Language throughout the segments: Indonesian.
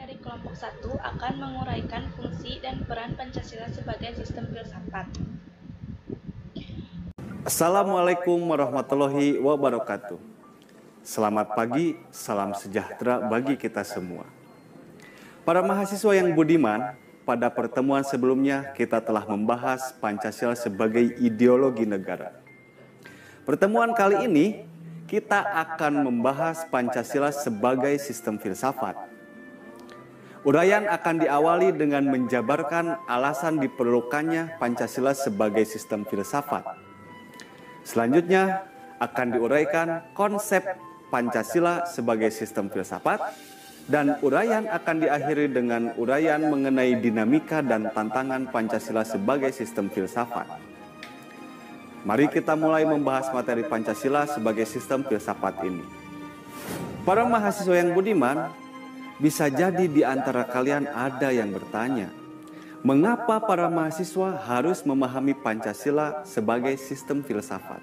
dari kelompok 1 akan menguraikan fungsi dan peran Pancasila sebagai sistem filsafat. Assalamualaikum warahmatullahi wabarakatuh. Selamat pagi, salam sejahtera bagi kita semua. Para mahasiswa yang budiman, pada pertemuan sebelumnya kita telah membahas Pancasila sebagai ideologi negara. Pertemuan kali ini kita akan membahas Pancasila sebagai sistem filsafat. Uraian akan diawali dengan menjabarkan alasan diperlukannya Pancasila sebagai sistem filsafat. Selanjutnya akan diuraikan konsep Pancasila sebagai sistem filsafat, dan uraian akan diakhiri dengan uraian mengenai dinamika dan tantangan Pancasila sebagai sistem filsafat. Mari kita mulai membahas materi Pancasila sebagai sistem filsafat ini. Para mahasiswa yang budiman, bisa jadi di antara kalian ada yang bertanya, mengapa para mahasiswa harus memahami Pancasila sebagai sistem filsafat?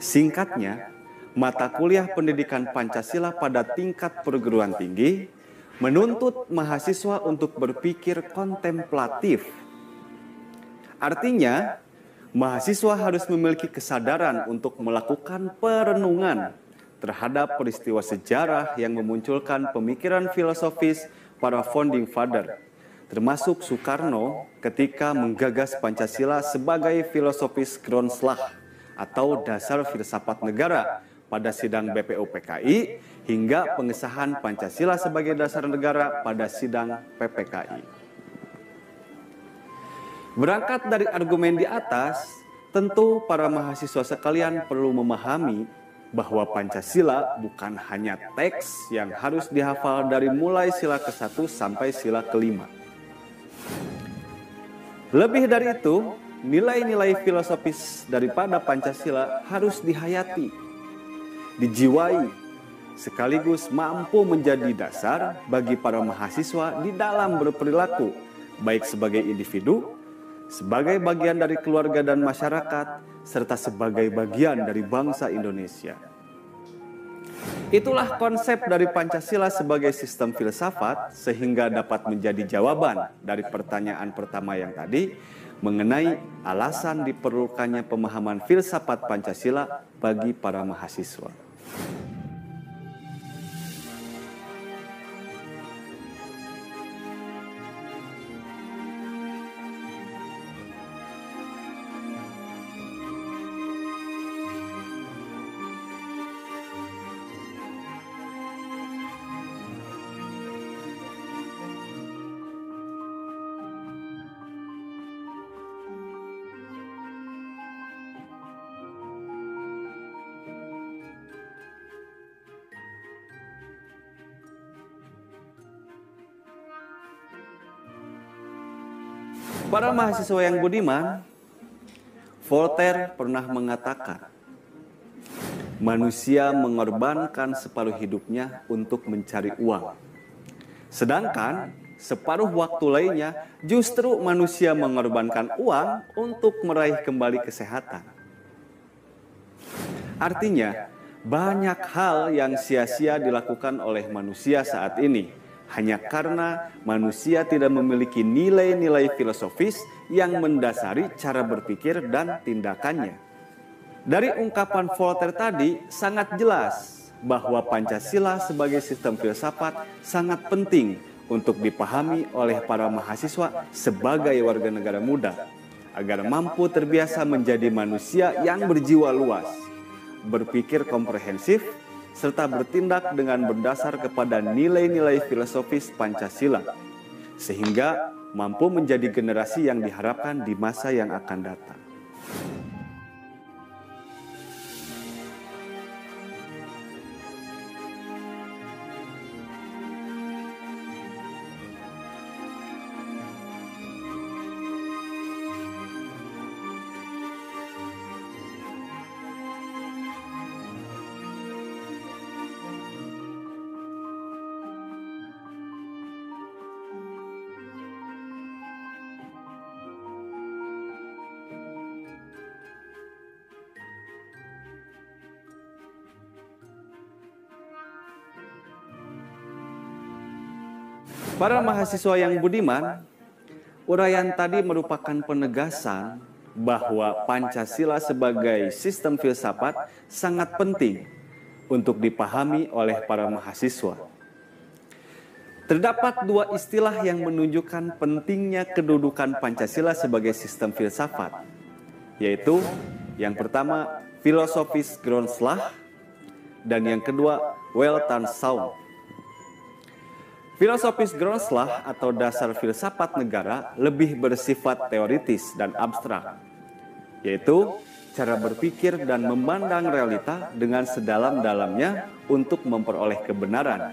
Singkatnya, mata kuliah pendidikan Pancasila pada tingkat perguruan tinggi menuntut mahasiswa untuk berpikir kontemplatif. Artinya, mahasiswa harus memiliki kesadaran untuk melakukan perenungan terhadap peristiwa sejarah yang memunculkan pemikiran filosofis para founding father, termasuk Soekarno ketika menggagas Pancasila sebagai filosofis Grondslag atau dasar filsafat negara pada sidang BPUPKI hingga pengesahan Pancasila sebagai dasar negara pada sidang PPKI. Berangkat dari argumen di atas, tentu para mahasiswa sekalian perlu memahami bahwa Pancasila bukan hanya teks yang harus dihafal dari mulai sila ke-1 sampai sila ke-5. Lebih dari itu, nilai-nilai filosofis daripada Pancasila harus dihayati, dijiwai, sekaligus mampu menjadi dasar bagi para mahasiswa di dalam berperilaku, baik sebagai individu, sebagai bagian dari keluarga dan masyarakat, serta sebagai bagian dari bangsa Indonesia. Itulah konsep dari Pancasila sebagai sistem filsafat, sehingga dapat menjadi jawaban dari pertanyaan pertama yang tadi mengenai alasan diperlukannya pemahaman filsafat Pancasila bagi para mahasiswa. Para mahasiswa yang budiman, Voltaire pernah mengatakan, manusia mengorbankan separuh hidupnya untuk mencari uang. Sedangkan separuh waktu lainnya justru manusia mengorbankan uang untuk meraih kembali kesehatan. Artinya, banyak hal yang sia-sia dilakukan oleh manusia saat ini hanya karena manusia tidak memiliki nilai-nilai filosofis yang mendasari cara berpikir dan tindakannya. Dari ungkapan Voltaire tadi sangat jelas bahwa Pancasila sebagai sistem filsafat sangat penting untuk dipahami oleh para mahasiswa sebagai warga negara muda, agar mampu terbiasa menjadi manusia yang berjiwa luas, berpikir komprehensif, serta bertindak dengan berdasar kepada nilai-nilai filosofis Pancasila, sehingga mampu menjadi generasi yang diharapkan di masa yang akan datang. Para mahasiswa yang budiman, uraian tadi merupakan penegasan bahwa Pancasila sebagai sistem filsafat sangat penting untuk dipahami oleh para mahasiswa. Terdapat dua istilah yang menunjukkan pentingnya kedudukan Pancasila sebagai sistem filsafat, yaitu yang pertama filosofis Grundslag dan yang kedua Weltanschauung. Filosofis Grundslag atau dasar filsafat negara lebih bersifat teoritis dan abstrak, yaitu cara berpikir dan memandang realita dengan sedalam-dalamnya untuk memperoleh kebenaran.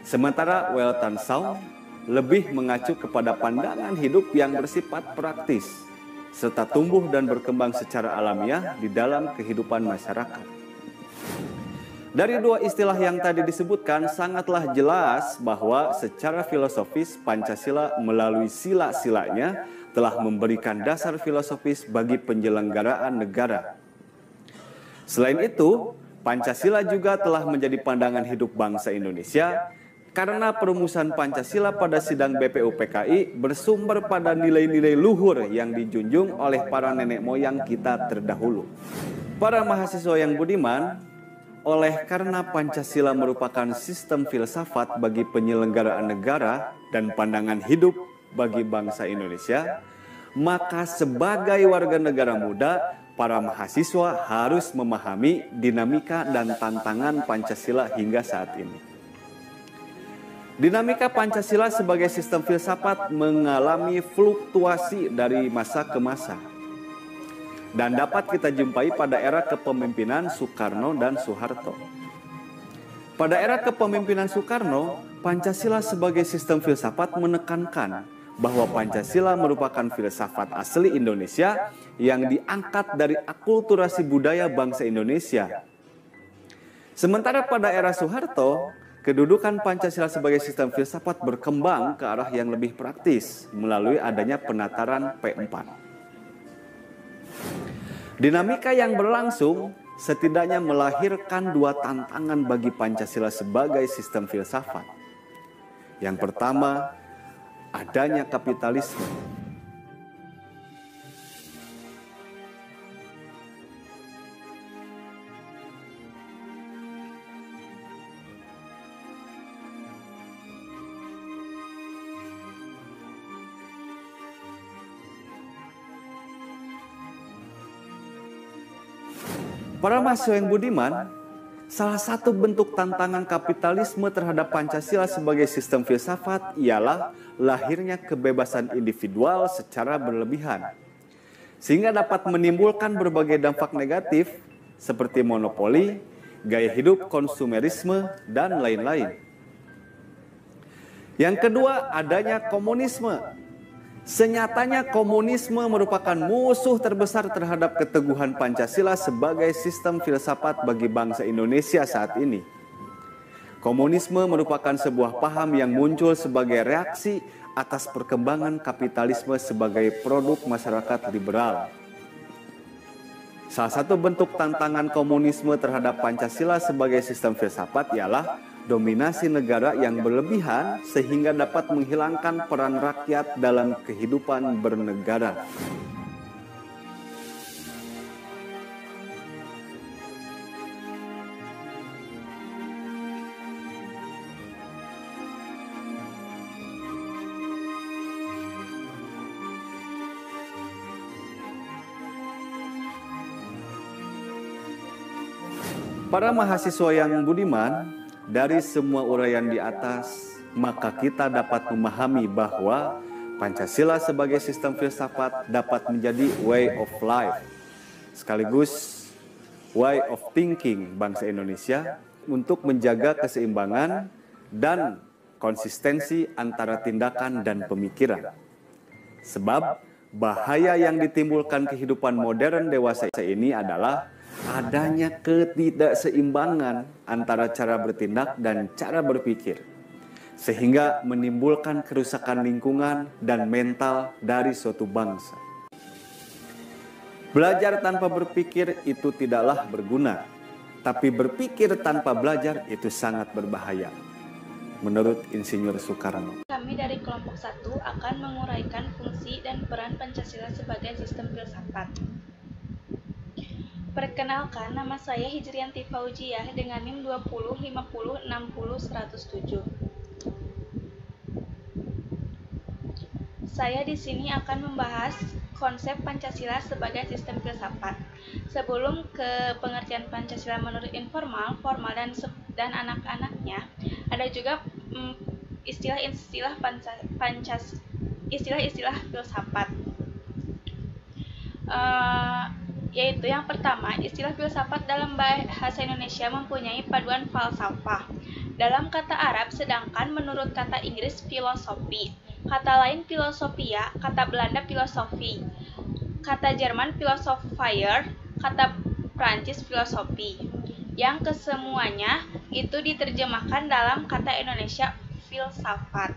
Sementara Weltanschauung lebih mengacu kepada pandangan hidup yang bersifat praktis, serta tumbuh dan berkembang secara alamiah di dalam kehidupan masyarakat. Dari dua istilah yang tadi disebutkan, sangatlah jelas bahwa secara filosofis Pancasila melalui sila-silanya telah memberikan dasar filosofis bagi penyelenggaraan negara. Selain itu, Pancasila juga telah menjadi pandangan hidup bangsa Indonesia karena perumusan Pancasila pada sidang BPUPKI bersumber pada nilai-nilai luhur yang dijunjung oleh para nenek moyang kita terdahulu. Para mahasiswa yang budiman, oleh karena Pancasila merupakan sistem filsafat bagi penyelenggaraan negara dan pandangan hidup bagi bangsa Indonesia, maka sebagai warga negara muda, para mahasiswa harus memahami dinamika dan tantangan Pancasila hingga saat ini. Dinamika Pancasila sebagai sistem filsafat mengalami fluktuasi dari masa ke masa dan dapat kita jumpai pada era kepemimpinan Soekarno dan Soeharto. Pada era kepemimpinan Soekarno, Pancasila sebagai sistem filsafat menekankan bahwa Pancasila merupakan filsafat asli Indonesia yang diangkat dari akulturasi budaya bangsa Indonesia. Sementara pada era Soeharto, kedudukan Pancasila sebagai sistem filsafat berkembang ke arah yang lebih praktis melalui adanya penataran P4. Dinamika yang berlangsung setidaknya melahirkan dua tantangan bagi Pancasila sebagai sistem filsafat. Yang pertama, adanya kapitalisme. Para mahasiswa yang budiman, salah satu bentuk tantangan kapitalisme terhadap Pancasila sebagai sistem filsafat ialah lahirnya kebebasan individual secara berlebihan, sehingga dapat menimbulkan berbagai dampak negatif seperti monopoli, gaya hidup konsumerisme, dan lain-lain. Yang kedua, adanya komunisme. Senyatanya komunisme merupakan musuh terbesar terhadap keteguhan Pancasila sebagai sistem filsafat bagi bangsa Indonesia saat ini. Komunisme merupakan sebuah paham yang muncul sebagai reaksi atas perkembangan kapitalisme sebagai produk masyarakat liberal. Salah satu bentuk tantangan komunisme terhadap Pancasila sebagai sistem filsafat ialah dominasi negara yang berlebihan sehingga dapat menghilangkan peran rakyat dalam kehidupan bernegara. Para mahasiswa yang budiman, dari semua uraian di atas, maka kita dapat memahami bahwa Pancasila sebagai sistem filsafat dapat menjadi way of life, sekaligus way of thinking bangsa Indonesia untuk menjaga keseimbangan dan konsistensi antara tindakan dan pemikiran. Sebab bahaya yang ditimbulkan kehidupan modern dewasa ini adalah adanya ketidakseimbangan antara cara bertindak dan cara berpikir, sehingga menimbulkan kerusakan lingkungan dan mental dari suatu bangsa. Belajar tanpa berpikir itu tidaklah berguna, tapi berpikir tanpa belajar itu sangat berbahaya. menurut Insinyur Soekarno. Kami dari kelompok 1 akan menguraikan fungsi dan peran Pancasila sebagai sistem filsafat. Perkenalkan, nama saya Hijrianti Faujiah dengan NIM 20 50 60 107. Saya di sini akan membahas konsep Pancasila sebagai sistem filsafat. Sebelum ke pengertian Pancasila menurut informal, formal, dan anak-anaknya, ada juga istilah-istilah filsafat. Yaitu yang pertama, istilah filsafat dalam bahasa Indonesia mempunyai paduan falsafah dalam kata Arab, sedangkan menurut kata Inggris filosofi. Kata lain filosofia, kata Belanda filosofi, kata Jerman philosophier, kata Prancis filosofi. Yang kesemuanya itu diterjemahkan dalam kata Indonesia filsafat.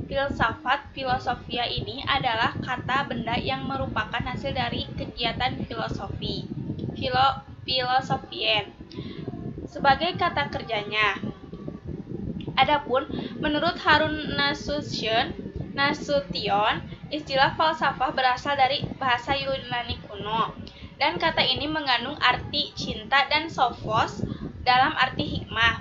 Filsafat, filosofia ini adalah kata benda yang merupakan hasil dari kegiatan filosofi. Filosofien sebagai kata kerjanya. Adapun menurut Harun Nasution, istilah falsafah berasal dari bahasa Yunani kuno, dan kata ini mengandung arti cinta dan sophos dalam arti hikmah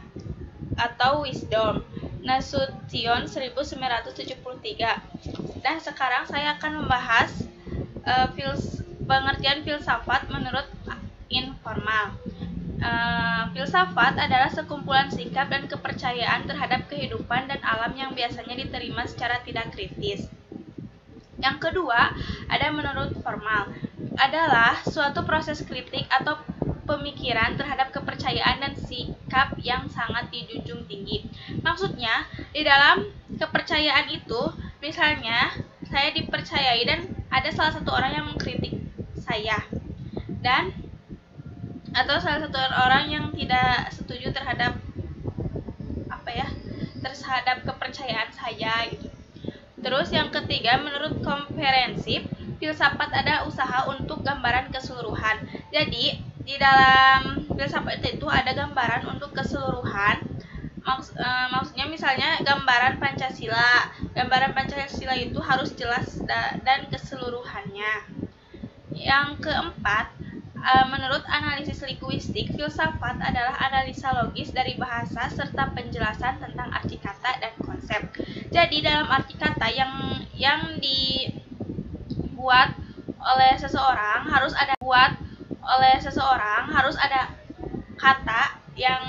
atau wisdom. Nasution 1973. Dan sekarang saya akan membahas pengertian filsafat menurut informal. Filsafat adalah sekumpulan sikap dan kepercayaan terhadap kehidupan dan alam yang biasanya diterima secara tidak kritis. Yang kedua, ada menurut formal, adalah suatu proses kritik atau pemikiran terhadap kepercayaan dan sikap yang sangat dijunjung tinggi. Maksudnya, di dalam kepercayaan itu, misalnya saya dipercayai dan ada salah satu orang yang mengkritik saya, atau salah satu orang yang tidak setuju terhadap terhadap kepercayaan saya gitu. Terus yang ketiga, menurut komprehensif, filsafat adalah usaha untuk gambaran keseluruhan. Jadi di dalam filsafat itu ada gambaran untuk keseluruhan. Maksudnya misalnya gambaran Pancasila. Gambaran Pancasila itu harus jelas dan keseluruhannya. Yang keempat, menurut analisis linguistik, filsafat adalah analisa logis dari bahasa serta penjelasan tentang arti kata dan konsep. Jadi dalam arti kata yang dibuat oleh seseorang harus ada kata yang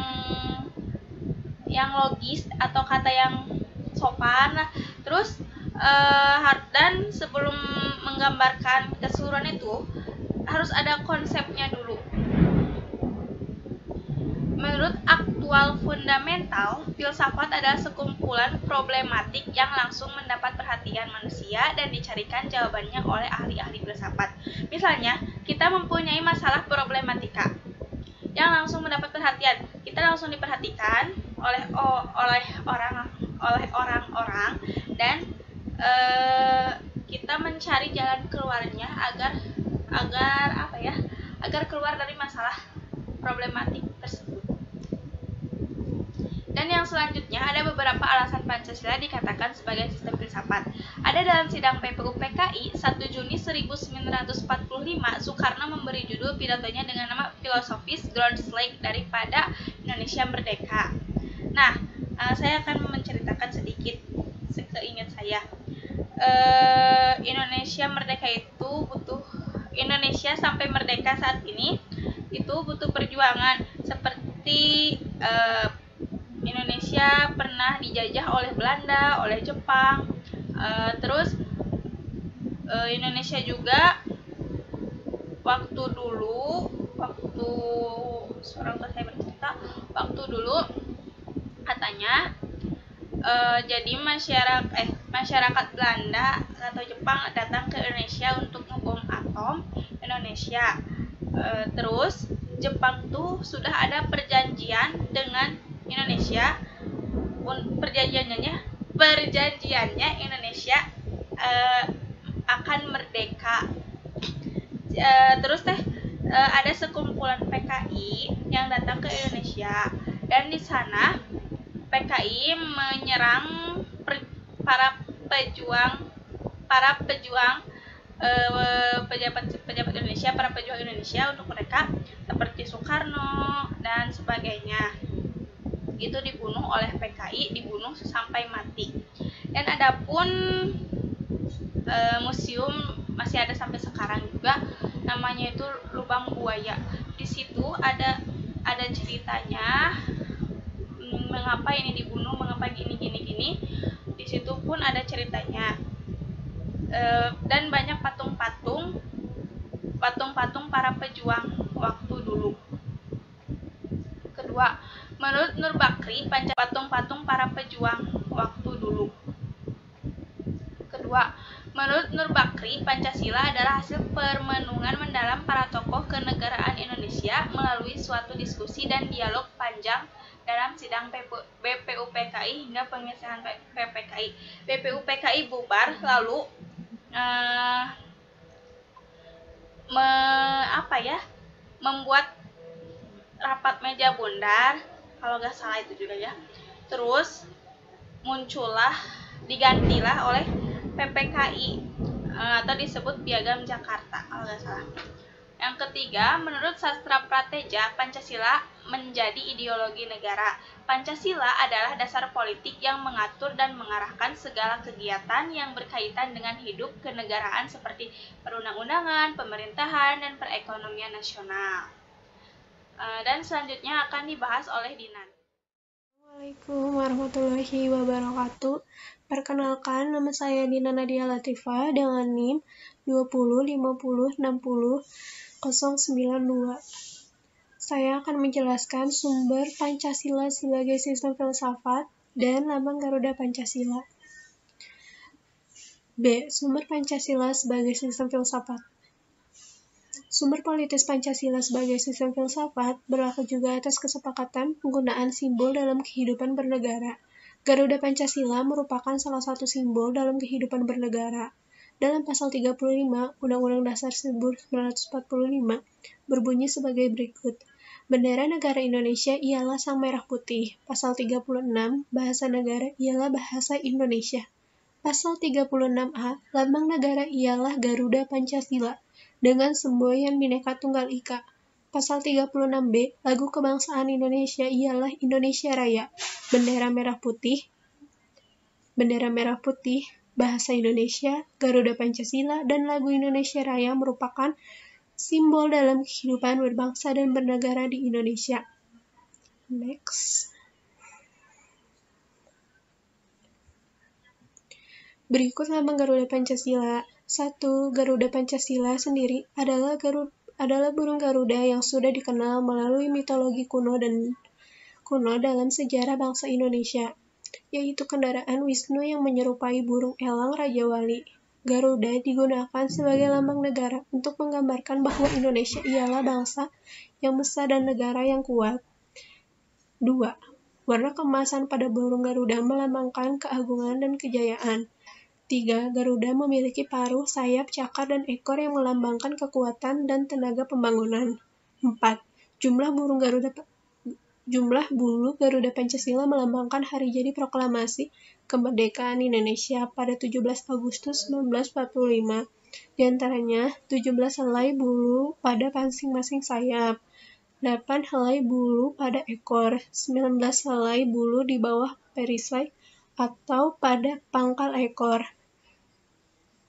logis atau kata yang sopan. Terus dan sebelum menggambarkan keseluruhan itu harus ada konsepnya dulu. Menurut aktual fundamental, filsafat adalah sekumpulan problematik yang langsung mendapat perhatian manusia dan dicarikan jawabannya oleh ahli-ahli filsafat. Misalnya, kita mempunyai masalah problematika yang langsung mendapat perhatian. Kita langsung diperhatikan oleh orang-orang dan kita mencari jalan keluarnya agar keluar dari masalah problematik tersebut. Dan yang selanjutnya ada beberapa alasan Pancasila dikatakan sebagai sistem filsafat. Ada dalam sidang PPU PKI 1 Juni 1945, Soekarno memberi judul pidatonya dengan nama filosofis Grand Slam daripada Indonesia Merdeka. Nah, saya akan menceritakan sedikit sekeingat saya. Indonesia sampai merdeka saat ini itu butuh perjuangan, seperti Indonesia pernah dijajah oleh Belanda, oleh Jepang, terus Indonesia juga waktu dulu katanya jadi masyarakat Belanda atau Jepang datang ke Indonesia untuk ngebom atom Indonesia. Terus Jepang tuh sudah ada perjanjian dengan Indonesia. Perjanjiannya Indonesia akan merdeka. Terus ada sekumpulan PKI yang datang ke Indonesia, dan di sana PKI menyerang para pejabat Indonesia, para pejuang Indonesia untuk mereka seperti Soekarno dan sebagainya. Itu dibunuh oleh PKI, dibunuh sampai mati. Dan adapun museum masih ada sampai sekarang juga, namanya itu Lubang Buaya. Di situ ada ceritanya mengapa ini dibunuh, mengapa gini. Di situ pun ada ceritanya. Dan banyak patung-patung para pejuang waktu dulu. Kedua, menurut Nur Bakri, patung-patung para pejuang waktu dulu. Kedua, menurut Nur Bakri, Pancasila adalah hasil permenungan mendalam para tokoh kenegaraan Indonesia melalui suatu diskusi dan dialog panjang dalam sidang BPUPKI hingga pengesahan PPKI. BPUPKI bubar lalu membuat rapat meja bundar, kalau nggak salah itu juga ya. Terus digantilah oleh PPKI atau disebut Piagam Jakarta kalau nggak salah. Yang ketiga, menurut sastra Prateja, Pancasila menjadi ideologi negara. Pancasila adalah dasar politik yang mengatur dan mengarahkan segala kegiatan yang berkaitan dengan hidup kenegaraan seperti perundang-undangan, pemerintahan, dan perekonomian nasional. Dan selanjutnya akan dibahas oleh Dinan. Assalamualaikum warahmatullahi wabarakatuh. Perkenalkan, nama saya Dina Nadia Latifah dengan NIM 205060 092. Saya akan menjelaskan sumber Pancasila sebagai sistem filsafat dan lambang Garuda Pancasila. B. Sumber Pancasila sebagai sistem filsafat. Sumber politis Pancasila sebagai sistem filsafat berlaku juga atas kesepakatan penggunaan simbol dalam kehidupan bernegara. Garuda Pancasila merupakan salah satu simbol dalam kehidupan bernegara. Dalam pasal 35 Undang-Undang Dasar 1945 berbunyi sebagai berikut. Bendera negara Indonesia ialah sang merah putih. Pasal 36 bahasa negara ialah bahasa Indonesia. Pasal 36A lambang negara ialah Garuda Pancasila dengan semboyan Bhinneka Tunggal Ika. Pasal 36B lagu kebangsaan Indonesia ialah Indonesia Raya. Bendera merah putih bahasa Indonesia, Garuda Pancasila, dan lagu Indonesia Raya merupakan simbol dalam kehidupan berbangsa dan bernegara di Indonesia. Next. Berikut lambang Garuda Pancasila. 1. Garuda Pancasila sendiri adalah burung Garuda yang sudah dikenal melalui mitologi kuno dalam sejarah bangsa Indonesia, yaitu kendaraan Wisnu yang menyerupai burung elang Raja Wali. Garuda digunakan sebagai lambang negara untuk menggambarkan bahwa Indonesia ialah bangsa yang besar dan negara yang kuat. 2. Warna keemasan pada burung Garuda melambangkan keagungan dan kejayaan. 3. Garuda memiliki paruh, sayap, cakar, dan ekor yang melambangkan kekuatan dan tenaga pembangunan. 4. Jumlah bulu Garuda Pancasila melambangkan hari jadi proklamasi kemerdekaan Indonesia pada 17 Agustus 1945. Di antaranya 17 helai bulu pada masing-masing sayap, 8 helai bulu pada ekor, 19 helai bulu di bawah perisai atau pada pangkal ekor,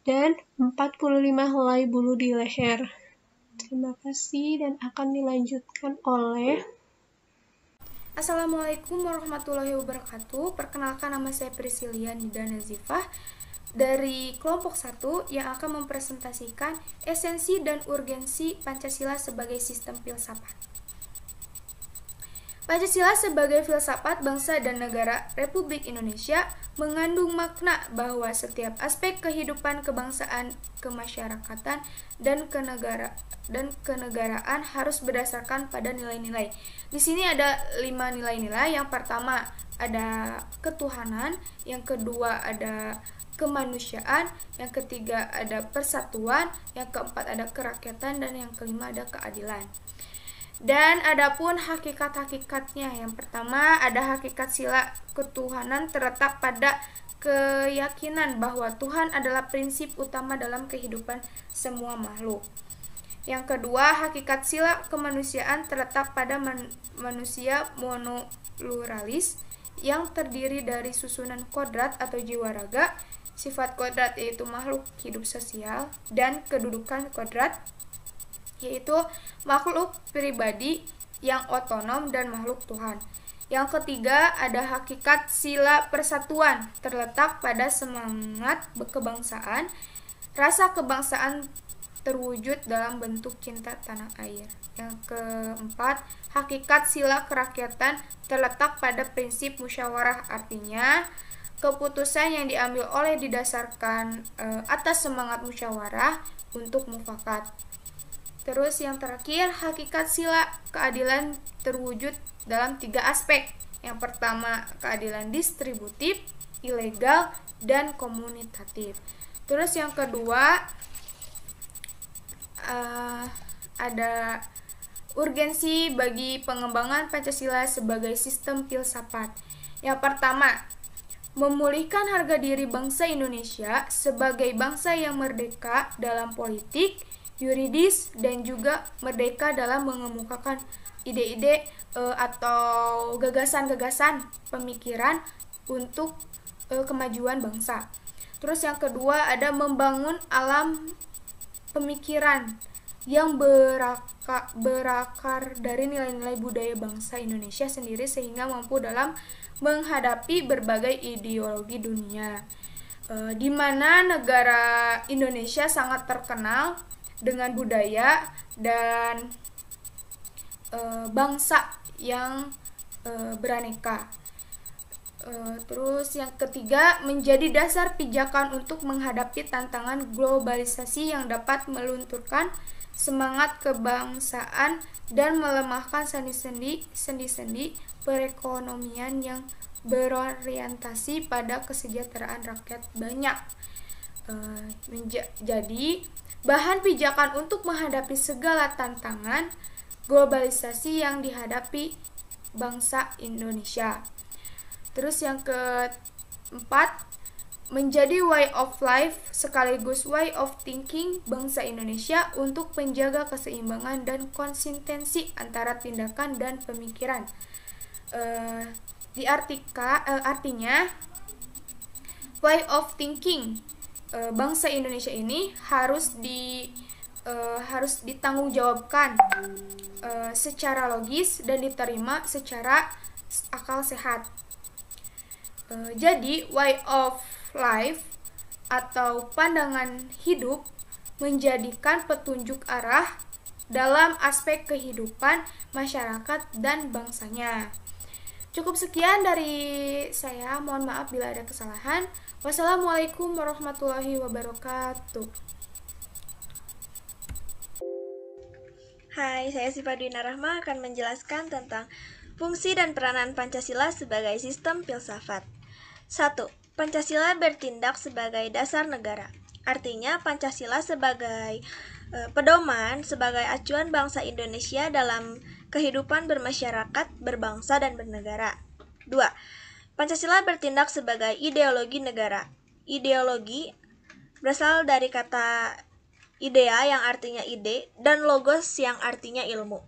dan 45 helai bulu di leher. Terima kasih dan akan dilanjutkan oleh Assalamualaikum warahmatullahi wabarakatuh. Perkenalkan, nama saya Priscilia Nida Nazifah dari kelompok 1 yang akan mempresentasikan esensi dan urgensi Pancasila sebagai sistem filsafat. Pancasila sebagai filsafat bangsa dan negara Republik Indonesia mengandung makna bahwa setiap aspek kehidupan kebangsaan, kemasyarakatan, dan kenegaraan harus berdasarkan pada nilai-nilai. Di sini ada 5 nilai-nilai. Yang pertama ada ketuhanan, yang kedua ada kemanusiaan, yang ketiga ada persatuan, yang keempat ada kerakyatan, dan yang kelima ada keadilan. Dan adapun hakikat-hakikatnya, yang pertama ada hakikat sila ketuhanan terletak pada keyakinan bahwa Tuhan adalah prinsip utama dalam kehidupan semua makhluk. Yang kedua, hakikat sila kemanusiaan terletak pada manusia monopluralis yang terdiri dari susunan kodrat atau jiwa raga. Sifat kodrat yaitu makhluk hidup sosial, dan kedudukan kodrat yaitu makhluk pribadi yang otonom dan makhluk Tuhan. Yang ketiga, ada hakikat sila persatuan terletak pada semangat kebangsaan. Rasa kebangsaan terwujud dalam bentuk cinta tanah air. Yang keempat, hakikat sila kerakyatan terletak pada prinsip musyawarah, artinya keputusan yang diambil oleh didasarkan atas semangat musyawarah untuk mufakat. Terus yang terakhir, hakikat sila keadilan terwujud dalam 3 aspek. Yang pertama, keadilan distributif, ilegal, dan komunitatif. Terus yang kedua, ada urgensi bagi pengembangan Pancasila sebagai sistem filsafat. Yang pertama, memulihkan harga diri bangsa Indonesia sebagai bangsa yang merdeka dalam politik, yuridis, dan juga merdeka dalam mengemukakan ide-ide atau gagasan-gagasan pemikiran untuk kemajuan bangsa. Terus yang kedua, ada membangun alam pemikiran yang berakar dari nilai-nilai budaya bangsa Indonesia sendiri sehingga mampu dalam menghadapi berbagai ideologi dunia, di mana negara Indonesia sangat terkenal dengan budaya dan bangsa yang beraneka. Terus yang ketiga, menjadi dasar pijakan untuk menghadapi tantangan globalisasi yang dapat melunturkan semangat kebangsaan dan melemahkan sendi-sendi perekonomian yang berorientasi pada kesejahteraan rakyat banyak. Jadi bahan pijakan untuk menghadapi segala tantangan globalisasi yang dihadapi bangsa Indonesia. Terus yang keempat, menjadi way of life sekaligus way of thinking bangsa Indonesia untuk menjaga keseimbangan dan konsistensi antara tindakan dan pemikiran. Artinya way of thinking bangsa Indonesia ini harus ditanggungjawabkan secara logis dan diterima secara akal sehat. Jadi way of life atau pandangan hidup menjadikan petunjuk arah dalam aspek kehidupan masyarakat dan bangsanya. Cukup sekian dari saya, mohon maaf bila ada kesalahan. Wassalamualaikum warahmatullahi wabarakatuh. Hai, saya Siva Dwi Narahma akan menjelaskan tentang fungsi dan peranan Pancasila sebagai sistem filsafat. 1. Pancasila bertindak sebagai dasar negara. Artinya Pancasila sebagai pedoman, sebagai acuan bangsa Indonesia dalam kehidupan bermasyarakat, berbangsa, dan bernegara. 2. Pancasila bertindak sebagai ideologi negara. Ideologi berasal dari kata idea yang artinya ide dan logos yang artinya ilmu.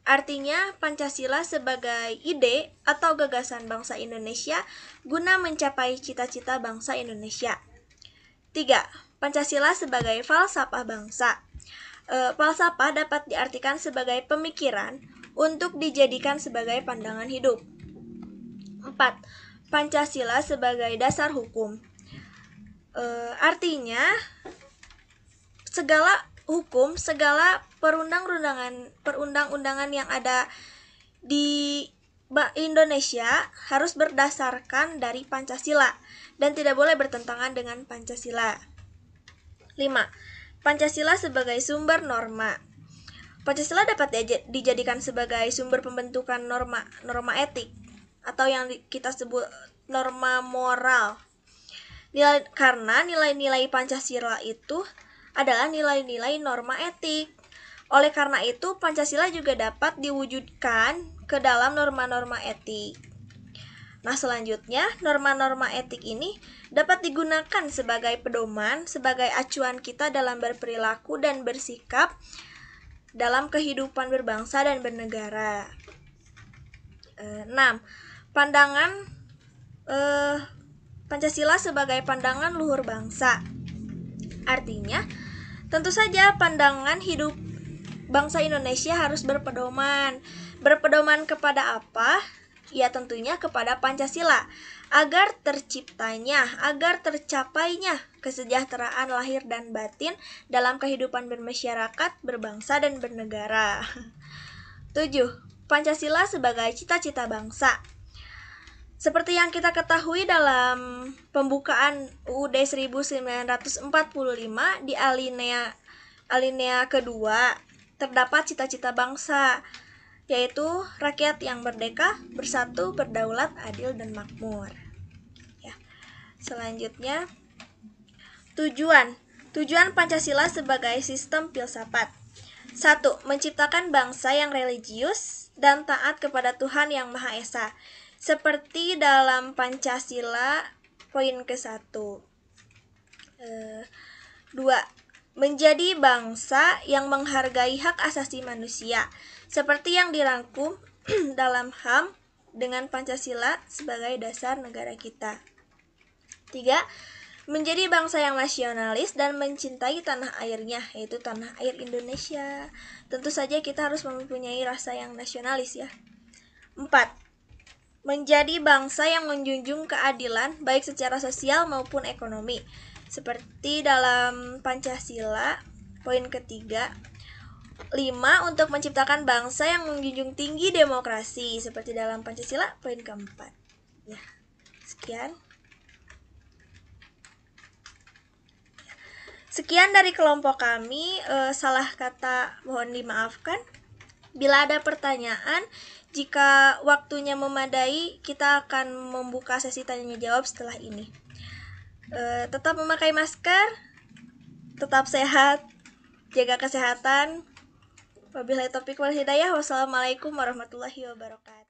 Artinya Pancasila sebagai ide atau gagasan bangsa Indonesia guna mencapai cita-cita bangsa Indonesia. 3. Pancasila sebagai falsafah bangsa. Falsafah dapat diartikan sebagai pemikiran untuk dijadikan sebagai pandangan hidup. 4. Pancasila sebagai dasar hukum. Artinya segala hukum, segala perundang-undangan yang ada di Indonesia harus berdasarkan dari Pancasila dan tidak boleh bertentangan dengan Pancasila. 5. Pancasila sebagai sumber norma. Pancasila dapat dijadikan sebagai sumber pembentukan norma etik atau yang kita sebut norma moral. Karena nilai-nilai Pancasila itu adalah nilai-nilai norma etik. Oleh karena itu, Pancasila juga dapat diwujudkan ke dalam norma-norma etik. Nah, selanjutnya, norma-norma etik ini dapat digunakan sebagai pedoman, sebagai acuan kita dalam berperilaku dan bersikap dalam kehidupan berbangsa dan bernegara. 6. Pandangan Pancasila sebagai pandangan luhur bangsa. Artinya, tentu saja pandangan hidup bangsa Indonesia harus berpedoman. Berpedoman kepada apa? Ya tentunya kepada Pancasila, agar terciptanya, agar tercapainya kesejahteraan lahir dan batin dalam kehidupan bermasyarakat, berbangsa, dan bernegara. 7. Pancasila sebagai cita-cita bangsa. Seperti yang kita ketahui dalam pembukaan UUD 1945 di alinea kedua, terdapat cita-cita bangsa, yaitu rakyat yang merdeka, bersatu, berdaulat, adil, dan makmur. Ya. Selanjutnya, tujuan Pancasila sebagai sistem filsafat. 1. Menciptakan bangsa yang religius dan taat kepada Tuhan Yang Maha Esa, seperti dalam Pancasila poin ke-1. 2. Menjadi bangsa yang menghargai hak asasi manusia, seperti yang dirangkum dalam HAM dengan Pancasila sebagai dasar negara kita. 3. Menjadi bangsa yang nasionalis dan mencintai tanah airnya, yaitu tanah air Indonesia. Tentu saja kita harus mempunyai rasa yang nasionalis ya. 4. Menjadi bangsa yang menjunjung keadilan baik secara sosial maupun ekonomi, seperti dalam Pancasila poin ke-3. 5. Untuk menciptakan bangsa yang menjunjung tinggi demokrasi, seperti dalam Pancasila poin ke-4. Ya, Sekian dari kelompok kami. Salah kata mohon dimaafkan. Bila ada pertanyaan, jika waktunya memadai, kita akan membuka sesi tanya jawab setelah ini. Tetap memakai masker, tetap sehat, jaga kesehatan. Wabillahi taufiq wal hidayah. Wassalamualaikum warahmatullahi wabarakatuh.